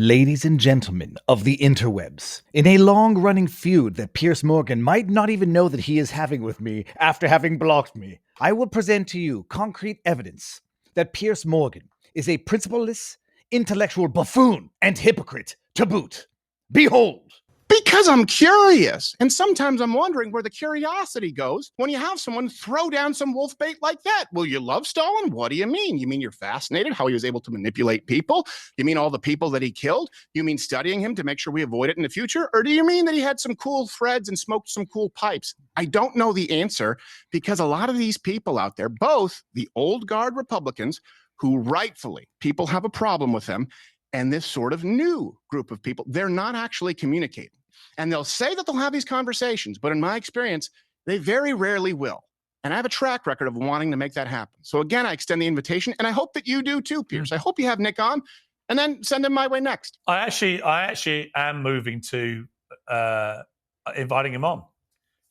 Ladies and gentlemen of the interwebs, in a long-running feud that Piers Morgan might not even know that he is having with me after having blocked me, I will present to you concrete evidence that Piers Morgan is a principleless, intellectual buffoon and hypocrite to boot. Behold! Because I'm curious. And sometimes I'm wondering where the curiosity goes when you have someone throw down some wolf bait like that. Well, you love Stalin? What do you mean? You mean you're fascinated how he was able to manipulate people? You mean all the people that he killed? You mean studying him to make sure we avoid it in the future? Or do you mean that he had some cool threads and smoked some cool pipes? I don't know the answer because a lot of these people out there, both the old guard Republicans, who rightfully people have a problem with them, and this sort of new group of people, they're not actually communicating. And they'll say that they'll have these conversations, but in my experience, they very rarely will. And I have a track record of wanting to make that happen. So again, I extend the invitation, and I hope that you do too, Piers. I hope you have Nick on, and then send him my way next. I actually am moving to inviting him on.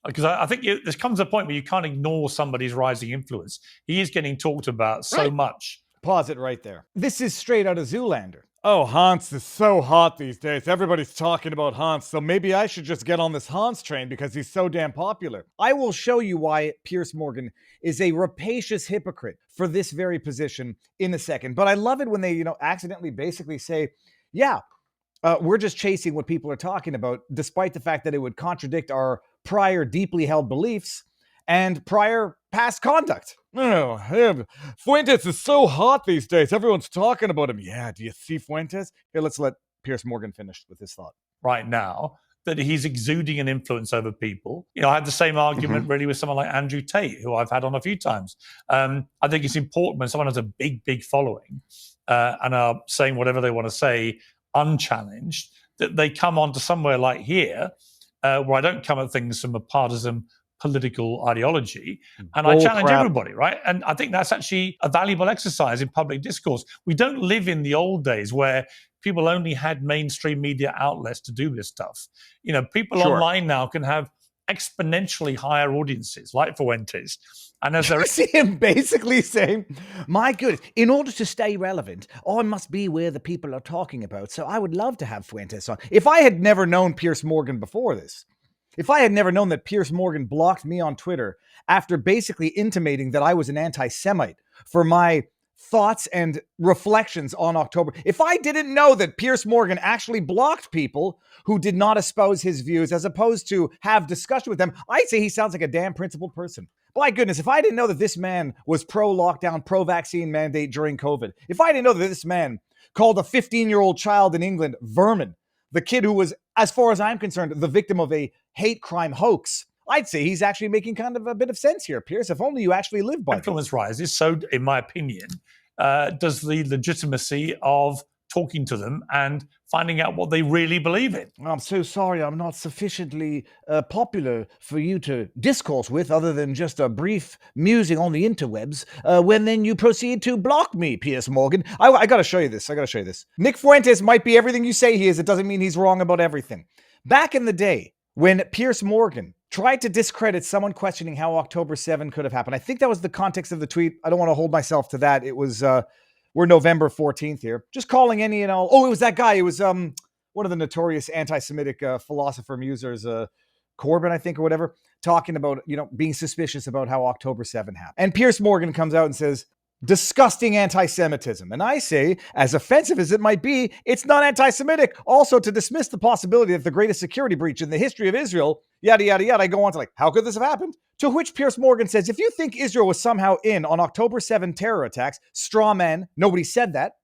Because I think there comes a point where you can't ignore somebody's rising influence. He is getting talked about so much. Pause it right there. This is straight out of Zoolander. Oh, Hans is so hot these days. Everybody's talking about Hans, so maybe I should just get on this Hans train because he's so damn popular. I will show you why Piers Morgan is a rapacious hypocrite for this very position in a second. But I love it when they, accidentally basically say, yeah, we're just chasing what people are talking about, despite the fact that it would contradict our prior deeply held beliefs and prior past conduct. Oh, Fuentes is so hot these days. Everyone's talking about him. Yeah, do you see Fuentes? Here, let's let Piers Morgan finish with his thought. Right now, that he's exuding an influence over people. I had the same argument really with someone like Andrew Tate, who I've had on a few times. I think it's important when someone has a big, big following and are saying whatever they want to say unchallenged, that they come on to somewhere like here, where I don't come at things from a partisan political ideology, and I challenge everybody, right? And I think that's actually a valuable exercise in public discourse. We don't live in the old days where people only had mainstream media outlets to do this stuff. People online now can have exponentially higher audiences, like Fuentes. And as I see him basically saying, my goodness, in order to stay relevant, I must be where the people are talking about. So I would love to have Fuentes on. If I had never known Piers Morgan before this, if I had never known that Piers Morgan blocked me on Twitter after basically intimating that I was an anti-Semite for my thoughts and reflections on October, if I didn't know that Piers Morgan actually blocked people who did not espouse his views as opposed to have discussion with them, I'd say he sounds like a damn principled person. My goodness, if I didn't know that this man was pro-lockdown, pro-vaccine mandate during COVID, if I didn't know that this man called a 15-year-old child in England vermin, the kid who was, as far as I'm concerned, the victim of a hate crime hoax, I'd say he's actually making kind of a bit of sense here, Piers. If only you actually live by influence rises, so, in my opinion, does the legitimacy of talking to them and finding out what they really believe in. I'm so sorry I'm not sufficiently popular for you to discourse with other than just a brief musing on the interwebs when then you proceed to block me, Piers Morgan. I got to show you this. Nick Fuentes might be everything you say he is. It doesn't mean he's wrong about everything. Back in the day, when Piers Morgan tried to discredit someone questioning how October 7 could have happened, I think that was the context of the tweet. I don't want to hold myself to that. It was... we're November 14th here. Just calling any and all. Oh, it was that guy. It was one of the notorious anti-Semitic philosopher musers, Corbyn, I think, or whatever, talking about, being suspicious about how October 7 happened. And Piers Morgan comes out and says, disgusting anti-Semitism. And I say, as offensive as it might be, it's not anti-Semitic. Also, to dismiss the possibility of the greatest security breach in the history of Israel, yada, yada, yada. I go on to how could this have happened? To which Piers Morgan says, if you think Israel was somehow in on October 7 terror attacks, straw man, nobody said that.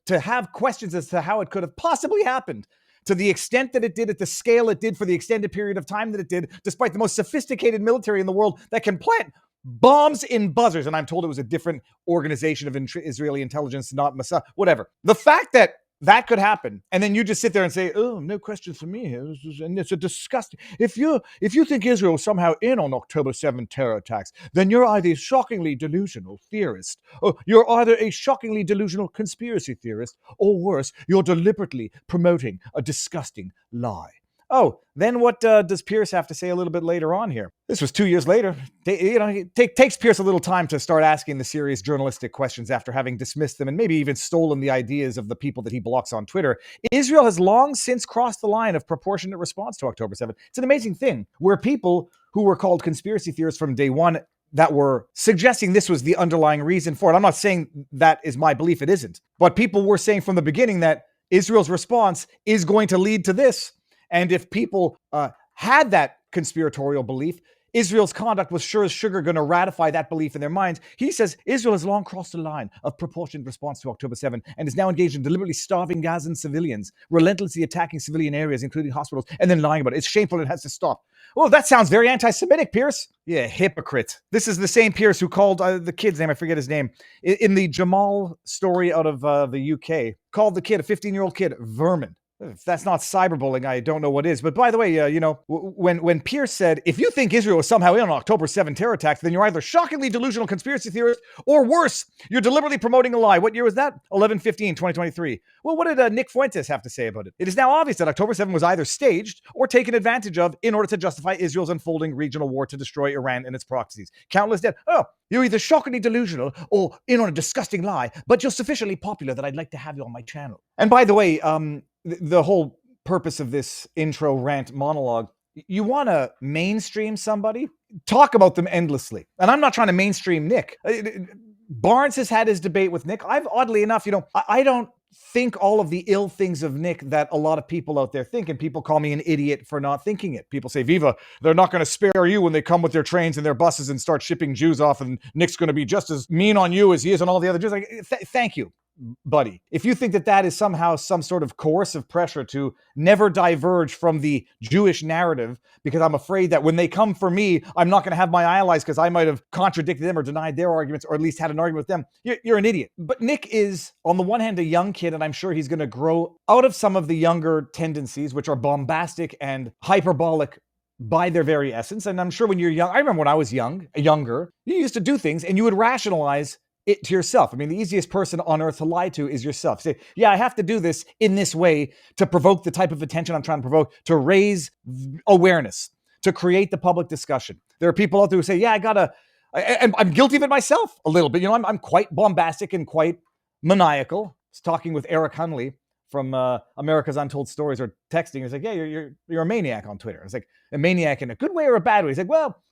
To have questions as to how it could have possibly happened to the extent that it did, at the scale it did, for the extended period of time that it did, despite the most sophisticated military in the world that can plant bombs in buzzers. And I'm told it was a different organization of Israeli intelligence, not Mossad, whatever. The fact that that could happen, and then you just sit there and say, oh, no questions for me here. And it's a disgusting... If you think Israel was somehow in on October 7 terror attacks, then you're either a shockingly delusional theorist, or you're either a shockingly delusional conspiracy theorist, or worse, you're deliberately promoting a disgusting lie. Oh, then what does Piers have to say a little bit later on here? This was 2 years later. It takes Piers a little time to start asking the serious journalistic questions after having dismissed them and maybe even stolen the ideas of the people that he blocks on Twitter. Israel has long since crossed the line of proportionate response to October 7th. It's an amazing thing where people who were called conspiracy theorists from day one that were suggesting this was the underlying reason for it. I'm not saying that is my belief. It isn't. But people were saying from the beginning that Israel's response is going to lead to this. And if people had that conspiratorial belief, Israel's conduct was sure as sugar going to ratify that belief in their minds. He says Israel has long crossed the line of proportionate response to October 7 and is now engaged in deliberately starving Gazan civilians, relentlessly attacking civilian areas, including hospitals, and then lying about it. It's shameful and it has to stop. Well, that sounds very anti-Semitic, Piers. Yeah, hypocrite. This is the same Piers who called the kid's name, I forget his name, in the Jamal story out of the UK, called the kid, a 15-year-old kid, vermin. If that's not cyberbullying, I don't know what is. But by the way, when Piers said, if you think Israel was somehow in on October 7 terror attacks, then you're either shockingly delusional conspiracy theorist or worse, you're deliberately promoting a lie. What year was that? 11/15/2023. Well, what did Nick Fuentes have to say about it? It is now obvious that October 7 was either staged or taken advantage of in order to justify Israel's unfolding regional war to destroy Iran and its proxies. Countless dead. Oh, you're either shockingly delusional or in on a disgusting lie, but you're sufficiently popular that I'd like to have you on my channel. And by the way, the whole purpose of this intro rant monologue, you want to mainstream somebody, talk about them endlessly. And I'm not trying to mainstream Nick. Barnes has had his debate with Nick. Oddly enough, I don't think all of the ill things of Nick that a lot of people out there think, and people call me an idiot for not thinking it. People say, Viva, they're not going to spare you when they come with their trains and their buses and start shipping Jews off, and Nick's going to be just as mean on you as he is on all the other Jews. Like, thank you, buddy. If you think that that is somehow some sort of coercive pressure to never diverge from the Jewish narrative, because I'm afraid that when they come for me, I'm not going to have my allies because I might have contradicted them or denied their arguments, or at least had an argument with them, you're an idiot. But Nick is, on the one hand, a young kid, and I'm sure he's going to grow out of some of the younger tendencies, which are bombastic and hyperbolic by their very essence. And I'm sure when you're young, I remember when I was younger, you used to do things and you would rationalize it to yourself. I mean, the easiest person on earth to lie to is yourself. Say, yeah, I have to do this in this way to provoke the type of attention I'm trying to provoke, to raise awareness, to create the public discussion. There are people out there who say, yeah, and I'm guilty of it myself a little bit. I'm quite bombastic and quite maniacal. I was talking with Eric Hunley from America's Untold Stories, or texting. He's like, yeah, you're a maniac on Twitter. It's like, a maniac in a good way or a bad way. He's like, well,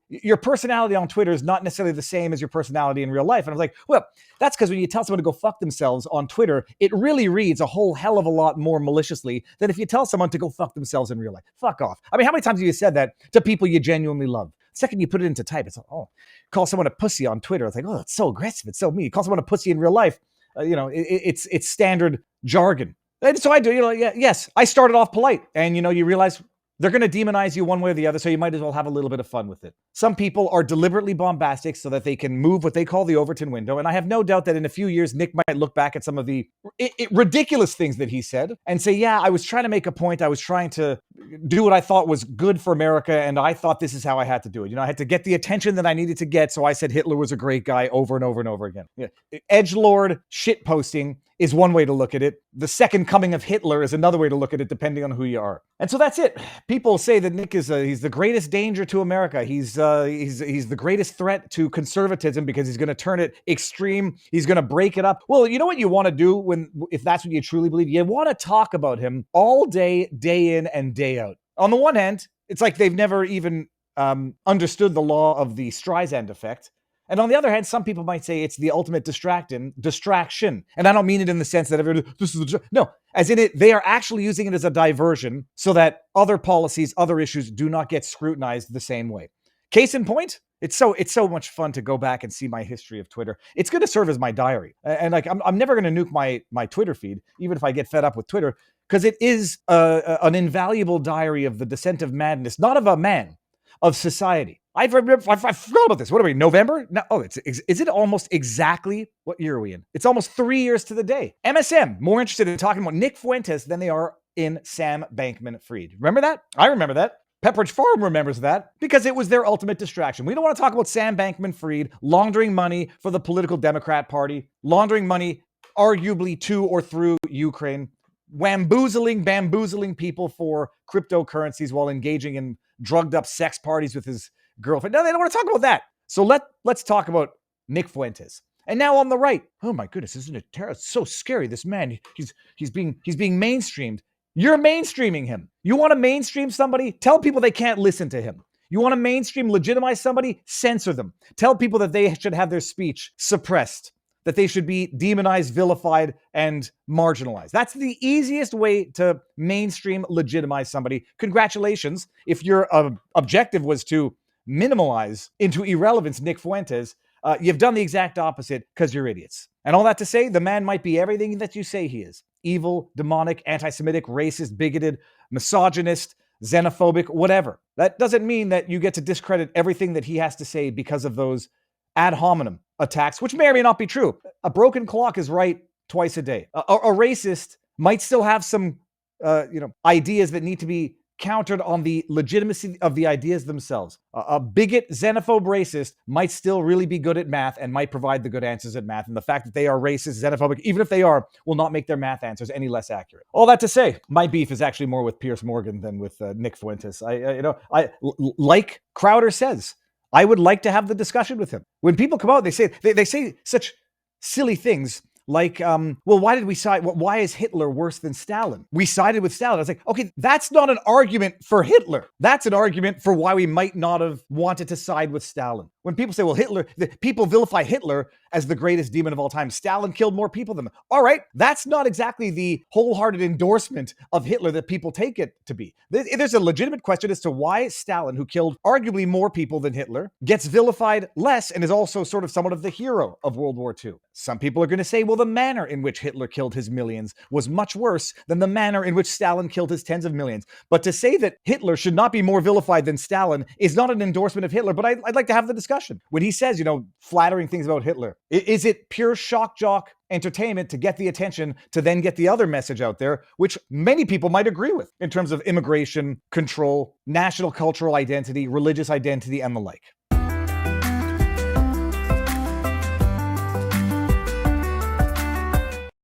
your personality on Twitter is not necessarily the same as your personality in real life. And I was like, well, that's because when you tell someone to go fuck themselves on Twitter, it really reads a whole hell of a lot more maliciously than if you tell someone to go fuck themselves in real life. Fuck off. I mean, how many times have you said that to people you genuinely love? The second you put it into type, it's like, oh, call someone a pussy on Twitter. It's like, oh, that's so aggressive. It's so mean. Call someone a pussy in real life. It's standard jargon. And so I do, yes, I started off polite, and you realize they're going to demonize you one way or the other, so you might as well have a little bit of fun with it. Some people are deliberately bombastic so that they can move what they call the Overton window, and I have no doubt that in a few years, Nick might look back at some of the ridiculous things that he said and say, yeah, I was trying to make a point. I was trying to do what I thought was good for America, and I thought this is how I had to do it. I had to get the attention that I needed to get, so I said Hitler was a great guy over and over and over again. Yeah. Edgelord shitposting is one way to look at it. The second coming of Hitler is another way to look at it, depending on who you are. And so that's it. People say that Nick is he's the greatest danger to America. He's the greatest threat to conservatism because he's going to turn it extreme. He's going to break it up. Well, you know what you want to do if that's what you truly believe? You want to talk about him all day, day in and day out. On the one hand, it's like they've never even understood the law of the Streisand effect. And on the other hand, some people might say it's the ultimate distraction. And I don't mean it in the sense that this is no, as in it, they are actually using it as a diversion so that other policies, other issues do not get scrutinized the same way. Case in point, it's so much fun to go back and see my history of Twitter. It's going to serve as my diary. And like, I'm never going to nuke my Twitter feed, even if I get fed up with Twitter, because it is an invaluable diary of the descent of madness, not of a man, of society. I forgot about this. What are we, November? No, is it almost exactly, what year are we in? It's almost 3 years to the day. MSM, more interested in talking about Nick Fuentes than they are in Sam Bankman-Fried. Remember that? I remember that. Pepperidge Farm remembers that because it was their ultimate distraction. We don't want to talk about Sam Bankman-Fried laundering money for the political Democrat Party, laundering money arguably to or through Ukraine. bamboozling people for cryptocurrencies while engaging in drugged up sex parties with his girlfriend. No, they don't want to talk about that. So let's talk about Nick Fuentes. And now on the right, oh my goodness, isn't it terrible? It's so scary. This man, he's being mainstreamed. You're mainstreaming him. You want to mainstream somebody? Tell people they can't listen to him. You want to mainstream, legitimize somebody? Censor them. Tell people that they should have their speech suppressed, that they should be demonized, vilified, and marginalized. That's the easiest way to mainstream, legitimize somebody. Congratulations. If your objective was to minimalize into irrelevance Nick Fuentes, you've done the exact opposite because you're idiots. And all that to say, the man might be everything that you say he is. Evil, demonic, anti-Semitic, racist, bigoted, misogynist, xenophobic, whatever. That doesn't mean that you get to discredit everything that he has to say because of those ad hominem attacks, which may or may not be true. A broken clock is right twice a day. A racist might still have some ideas that need to be countered on the legitimacy of the ideas themselves. A bigot, xenophobe racist might still really be good at math and might provide the good answers at math. And the fact that they are racist, xenophobic, even if they are, will not make their math answers any less accurate. All that to say, my beef is actually more with Piers Morgan than with Nick Fuentes. Like Crowder says, I would like to have the discussion with him. When people come out, they say such silly things like, well, why did we side? Why is Hitler worse than Stalin? We sided with Stalin. I was like, okay, that's not an argument for Hitler. That's an argument for why we might not have wanted to side with Stalin. When people say, well, people vilify Hitler as the greatest demon of all time. Stalin killed more people than him. All right, that's not exactly the wholehearted endorsement of Hitler that people take it to be. There's a legitimate question as to why Stalin, who killed arguably more people than Hitler, gets vilified less and is also sort of somewhat of the hero of World War II. Some people are going to say, well, the manner in which Hitler killed his millions was much worse than the manner in which Stalin killed his tens of millions. But to say that Hitler should not be more vilified than Stalin is not an endorsement of Hitler, but I'd like to have the discussion. When he says, flattering things about Hitler, is it pure shock jock entertainment to get the attention to then get the other message out there, which many people might agree with in terms of immigration, control, national cultural identity, religious identity, and the like?